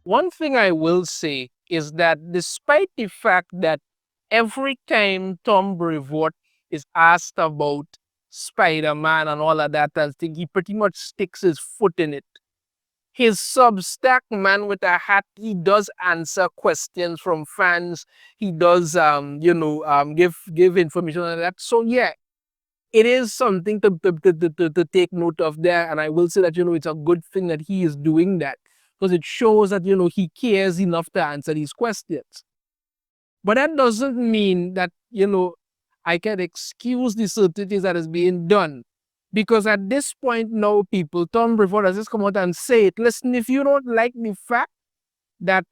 One thing I will say is that despite the fact that every time Tom Brevoort is asked about Spider-Man and all of that, I think he pretty much sticks his foot in it. His Substack Man with a Hat, he does answer questions from fans. He does, give information on that. So yeah, it is something to take note of there. And I will say that, it's a good thing that he is doing that because it shows that, he cares enough to answer these questions. But that doesn't mean that, I can excuse the certain things that is being done. Because at this point now, people, Tom Brevoort has just come out and say it. Listen, if you don't like the fact that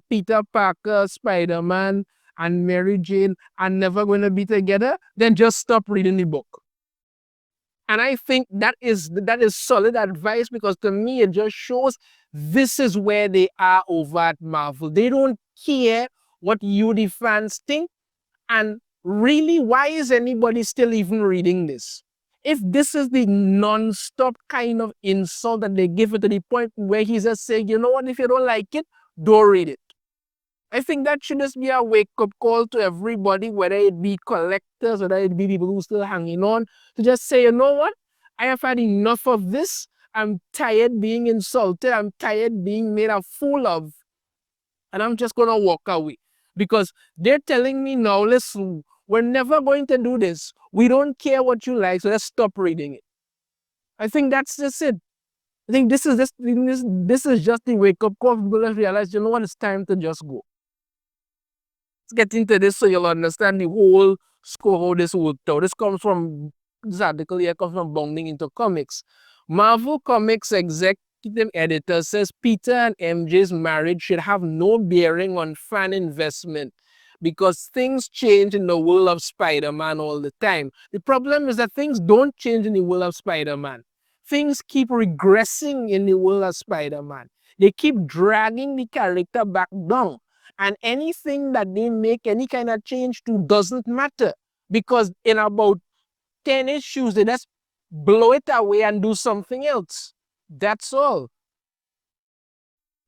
Peter Parker, Spider-Man, and Mary Jane are never going to be together, then just stop reading the book. And I think that is solid advice because to me it just shows this is where they are over at Marvel. They don't care what you the fans think. And really, why is anybody still even reading this? If this is the non-stop kind of insult that they give it to the point where he's just saying, you know what, if you don't like it, don't read it. I think that should just be a wake-up call to everybody, whether it be collectors, whether it be people who still hanging on, to just say, you know what? I have had enough of this. I'm tired being insulted. I'm tired being made a fool of. And I'm just going to walk away. Because they're telling me now, listen, we're never going to do this. We don't care what you like, so let's stop reading it. I think that's just it. I think this is just the wake-up call. People realize, you know what, it's time to just go. Let's get into this so you'll understand the whole score how this worked out. This article here comes from Bounding into Comics. Marvel Comics executive editor says Peter and MJ's marriage should have no bearing on fan investment because things change in the world of Spider-Man all the time. The problem is that things don't change in the world of Spider-Man. Things keep regressing in the world of Spider-Man. They keep dragging the character back down. And anything that they make any kind of change to doesn't matter because in about 10 issues, they just blow it away and do something else. That's all.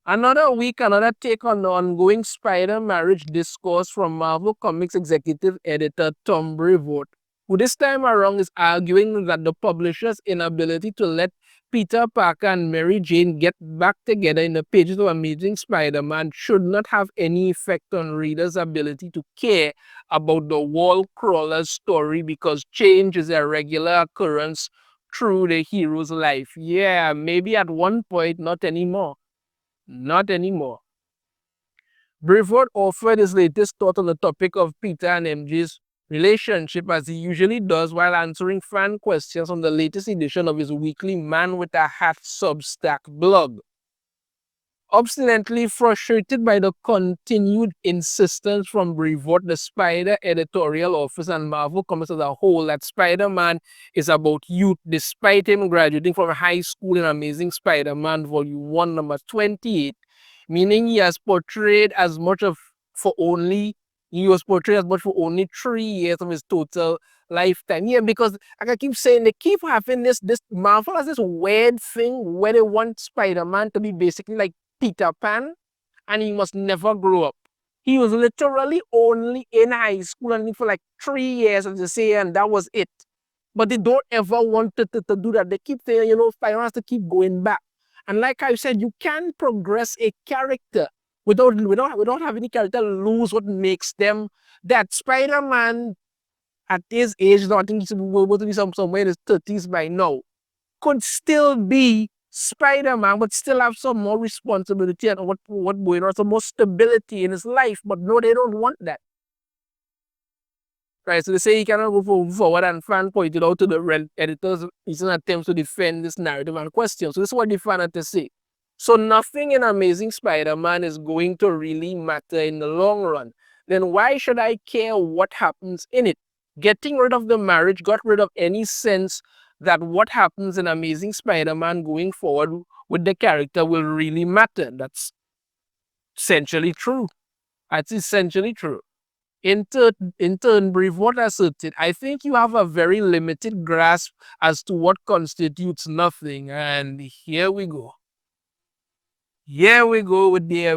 Another week, another take on the ongoing Spider marriage discourse from Marvel Comics executive editor Tom Brevoort, who this time around is arguing that the publisher's inability to let Peter Parker and Mary Jane get back together in the pages of Amazing Spider-Man should not have any effect on readers' ability to care about the wall crawler story because change is a regular occurrence through the hero's life. Yeah, maybe at one point, not anymore. Not anymore. Brevoort offered his latest thought on the topic of Peter and MJ's relationship as he usually does while answering fan questions on the latest edition of his weekly Man with a Hat Substack blog. Obstinately frustrated by the continued insistence from Brevoort, the Spider editorial office, and Marvel Comics as a whole that Spider-Man is about youth, despite him graduating from high school in Amazing Spider-Man Volume 1, number 28, meaning he was portrayed as much for only 3 years of his total lifetime. Yeah, because like I keep saying, they keep having this Marvel has this weird thing where they want Spider-Man to be basically like Peter Pan, and he must never grow up. He was literally only in high school and for like 3 years, as they say, and that was it. But they don't ever want to do that. They keep saying, Spider-Man has to keep going back. And like I said, you can progress a character without having the character lose what makes them that. Spider-Man at his age, I think he's able to be somewhere in his 30s by now, could still be Spider-Man, but still have some more responsibility and what going on, some more stability in his life. But no, they don't want that. Right, so they say he cannot go forward, and fan pointed out to the editors his attempts to defend this narrative and question. So this is what the fan had to say. So nothing in Amazing Spider-Man is going to really matter in the long run. Then why should I care what happens in it? Getting rid of the marriage got rid of any sense that what happens in Amazing Spider-Man going forward with the character will really matter. That's essentially true. That's essentially true. In turn, Brevoort asserted, I think you have a very limited grasp as to what constitutes nothing. And here we go. Here we go with the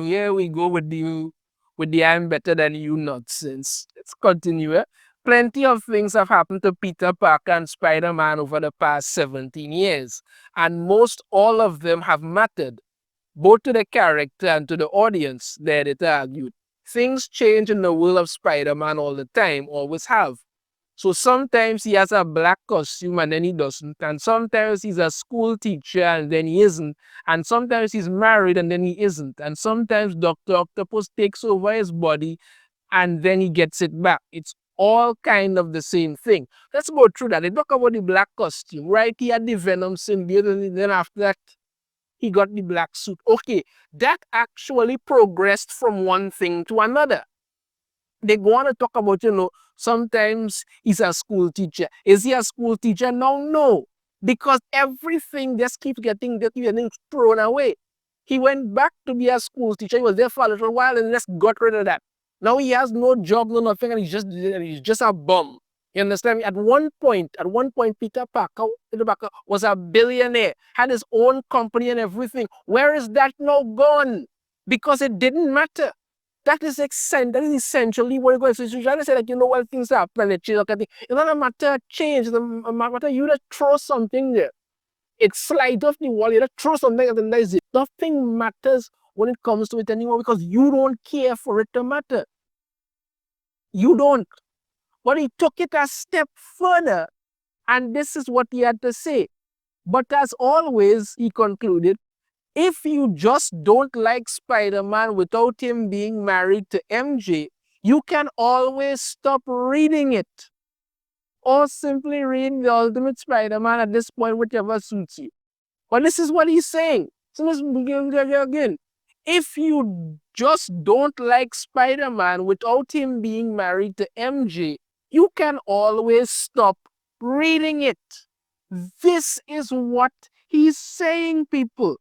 I'm better than you nonsense. Let's continue. Plenty of things have happened to Peter Parker and Spider-Man over the past 17 years, and most all of them have mattered, both to the character and to the audience, the editor argued. Things change in the world of Spider-Man all the time, always have. So sometimes he has a black costume and then he doesn't. And sometimes he's a school teacher and then he isn't. And sometimes he's married and then he isn't. And sometimes Dr. Octopus takes over his body and then he gets it back. It's all kind of the same thing. Let's go through that. They talk about the black costume, right? He had the Venom symbiote and then after that, he got the black suit. Okay, that actually progressed from one thing to another. They go on to talk about, sometimes he's a school teacher. Is he a school teacher now? No, because everything just keeps getting thrown away. He went back to be a school teacher. He was there for a little while and just got rid of that. Now he has no job, no nothing, and he's just a bum. You understand me? At one point, Peter Parker was a billionaire, had his own company and everything. Where is that now gone? Because it didn't matter. That is essentially what it goes. So you're trying to say that, when things happen, it it's not a matter of change, it's a matter of you just throw something there. It slides off the wall, you just throw something and then that's it. Nothing matters when it comes to it anymore because you don't care for it to matter. You don't. But he took it a step further, and this is what he had to say. But as always, he concluded, if you just don't like Spider-Man without him being married to MJ, you can always stop reading it. Or simply read the Ultimate Spider-Man at this point, whichever suits you. But this is what he's saying. So let's begin again. If you just don't like Spider-Man without him being married to MJ, you can always stop reading it. This is what he's saying, people.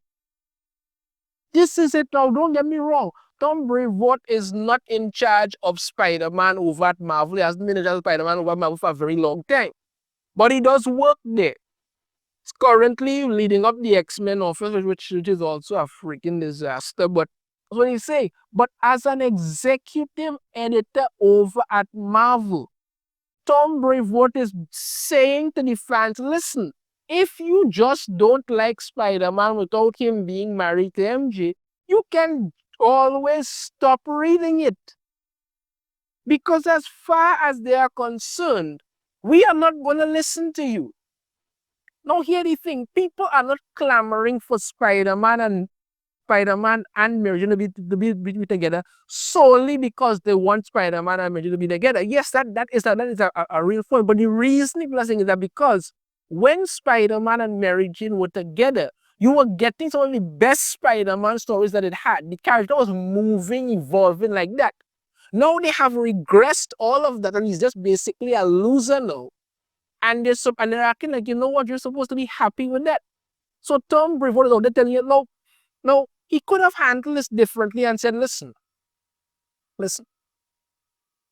This is it now. Don't get me wrong. Tom Brevoort is not in charge of Spider-Man over at Marvel. He hasn't been in charge of Spider-Man over at Marvel for a very long time. But he does work there. He's currently leading up the X-Men office, which is also a freaking disaster. But that's what he's saying. But as an executive editor over at Marvel, Tom Brevoort is saying to the fans, listen, if you just don't like Spider-Man without him being married to MJ, you can always stop reading it. Because as far as they are concerned, we are not going to listen to you. Now, hear the thing. People are not clamoring for Spider-Man and Mary Jane to be together solely because they want Spider-Man and Mary Jane to be together. Yes, that is a real point. But the reason people are saying is that because when Spider-Man and Mary Jane were together, you were getting some of the best Spider-Man stories that it had. The character was moving, evolving like that. Now they have regressed all of that, and he's just basically a loser now. And they're acting like, you know what, you're supposed to be happy with that. So Tom Brevoort is out there telling you, no, he could have handled this differently and said, listen,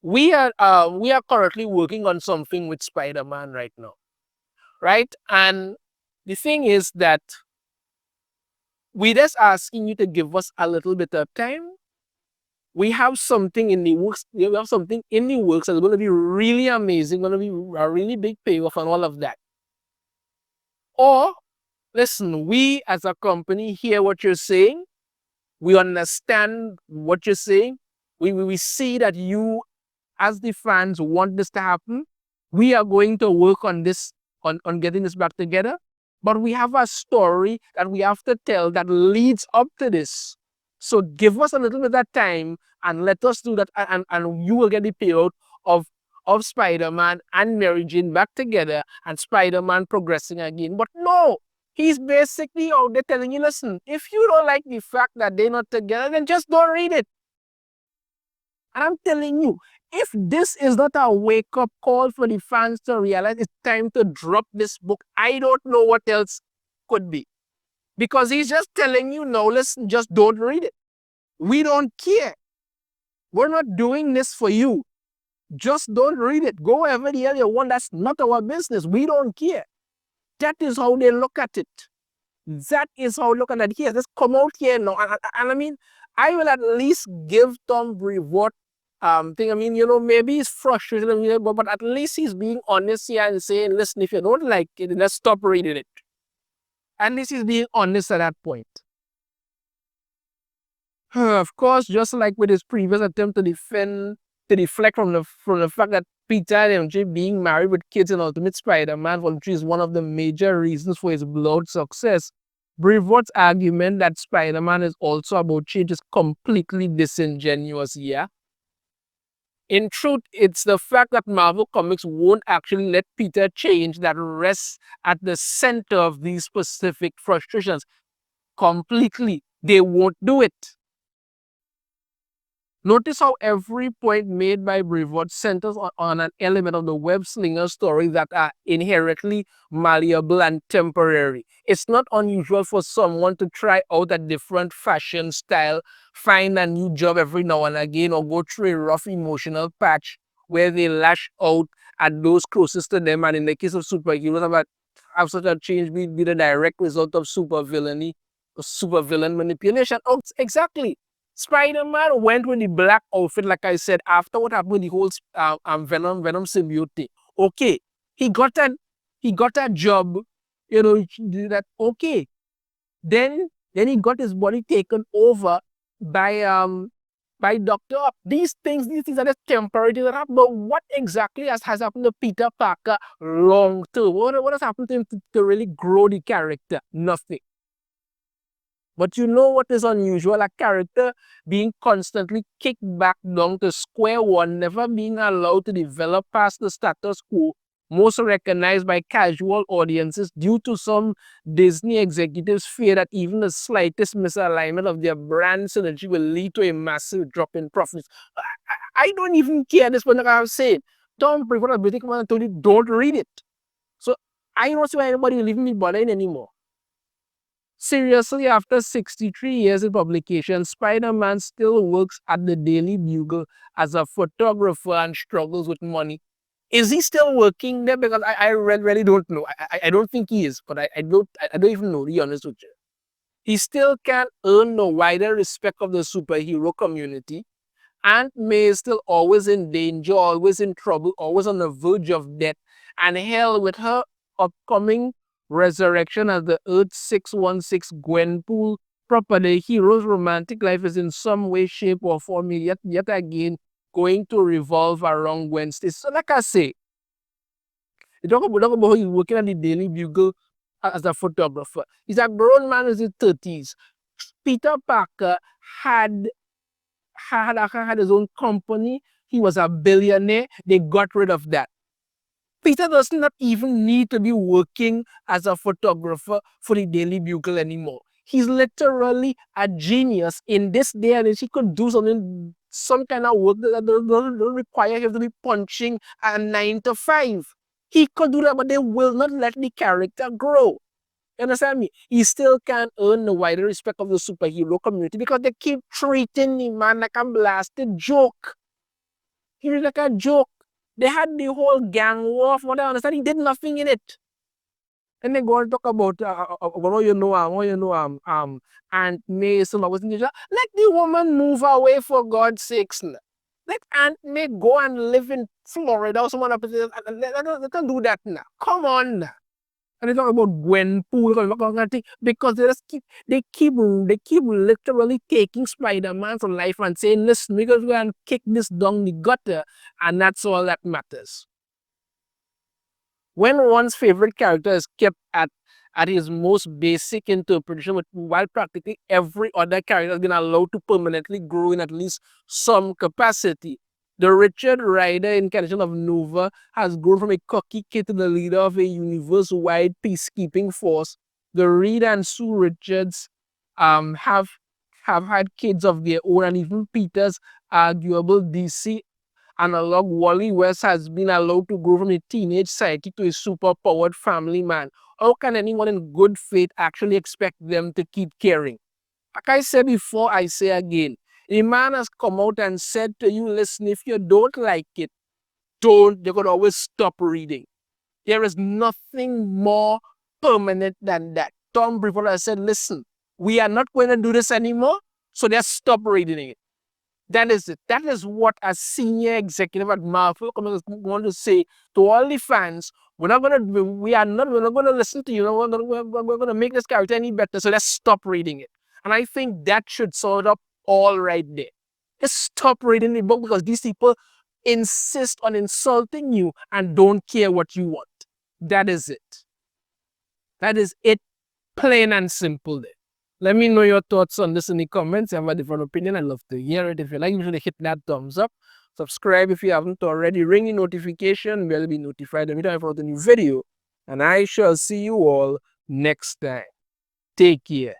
we are currently working on something with Spider-Man right now, right? And the thing is that we're just asking you to give us a little bit of time. We have something in the works. That's going to be really amazing, going to be a really big payoff and all of that. Or, listen, we as a company hear what you're saying. We understand what you're saying. We see that you, as the fans, want this to happen. We are going to work on this, on getting this back together. But we have a story that we have to tell that leads up to this. So give us a little bit of time and let us do that, and you will get the payout of Spider-Man and Mary Jane back together and Spider-Man progressing again. But no, he's basically out there telling you, listen, if you don't like the fact that they're not together, then just don't read it. And I'm telling you, if this is not a wake-up call for the fans to realize it's time to drop this book, I don't know what else could be. Because he's just telling you, no, listen, just don't read it. We don't care. We're not doing this for you. Just don't read it. Go wherever the hell you want. That's not our business. We don't care. That is how they look at it. That is how look at that. He has just come out here now. And I mean, I will at least give Tom Brevoort thing. I mean, maybe he's frustrated, but at least he's being honest here and saying, listen, if you don't like it, let's stop reading it. At least he's being honest at that point. Of course, just like with his previous attempt to deflect from the fact that Peter and MJ being married with kids in Ultimate Spider-Man Volume 3 is one of the major reasons for his blowout success. Brevoort's argument that Spider-Man is also about change is completely disingenuous, yeah? In truth, it's the fact that Marvel Comics won't actually let Peter change that rests at the center of these specific frustrations. Completely. They won't do it. Notice how every point made by Brevoort centers on an element of the web slinger story that are inherently malleable and temporary. It's not unusual for someone to try out a different fashion style, find a new job every now and again, or go through a rough emotional patch where they lash out at those closest to them. And in the case of superheroes, have such a change be the direct result of supervillain manipulation. Oh, exactly. Spider-Man went with the black outfit, like I said, after what happened with the whole Venom symbiote thing. Okay, he got a job, that okay. Then he got his body taken over by Doctor. These things are just temporary that happen. But what exactly has happened to Peter Parker long term? What has happened to him to really grow the character? Nothing. But you know what is unusual? A character being constantly kicked back down to square one, never being allowed to develop past the status quo, most recognized by casual audiences due to some Disney executives' fear that even the slightest misalignment of their brand synergy will lead to a massive drop in profits. I don't even care this one, like I have said. Tom Brevoort of British Command told you, don't read it. So I don't see why anybody leaving me bothering anymore. Seriously, after 63 years in publication, Spider-Man still works at the Daily Bugle as a photographer and struggles with money. Is he still working there? Because I really don't know. I don't think he is, but I don't even know, to be honest with you. He still can't earn the wider respect of the superhero community. Aunt May is still always in danger, always in trouble, always on the verge of death. And hell, with her upcoming resurrection as the Earth 616 Gwenpool proper, the hero's romantic life is in some way, shape, or form yet again going to revolve around Wednesday. So like I say, you talk about how he's working at the Daily Bugle as a photographer. He's a grown man in his 30s. Peter Parker had his own company. He was a billionaire. They got rid of that. Peter does not even need to be working as a photographer for the Daily Bugle anymore. He's literally a genius in this day and age. He could do some kind of work that doesn't require him to be punching a 9 to 5. He could do that, but they will not let the character grow. You understand me? He still can't earn the wider respect of the superhero community because they keep treating him, man, like a blasted joke. He was like a joke. They had the whole gang war, from what I understand. He did nothing in it. And they go and talk about, Aunt May, some was in the job. Let the woman move away for God's sakes. Let Aunt May go and live in Florida or someone up there. Let her do that now. Come on now. And they talk about Gwenpool because they keep literally taking Spider-Man from life and saying, listen, we're going to go and kick this down the gutter, and that's all that matters. When one's favorite character is kept at his most basic interpretation, while practically every other character has been allowed to permanently grow in at least some capacity. The Richard Rider incarnation of Nova has grown from a cocky kid to the leader of a universe-wide peacekeeping force. The Reed and Sue Richards have had kids of their own, and even Peter's arguable DC analog Wally West has been allowed to grow from a teenage sidekick to a super-powered family man. How can anyone in good faith actually expect them to keep caring? Like I said before, I say again, a man has come out and said to you, listen, if you don't like it, you could always stop reading. There is nothing more permanent than that. Tom Brevoort has said, listen, we are not going to do this anymore, so they stop reading it. That is it. That is what a senior executive at Marvel want to say to all the fans. We're not going to listen to you. We're going to make this character any better. So let's stop reading it. And I think that should sort up all right there. Just stop reading the book because these people insist on insulting you and don't care what you want. That is it. That is it, plain and simple there. Let me know your thoughts on this in the comments. If you have a different opinion, I'd love to hear it. If you like, usually hit that thumbs up. Subscribe if you haven't already. Ring the notification bell to be notified every time I upload a new video. And I shall see you all next time. Take care.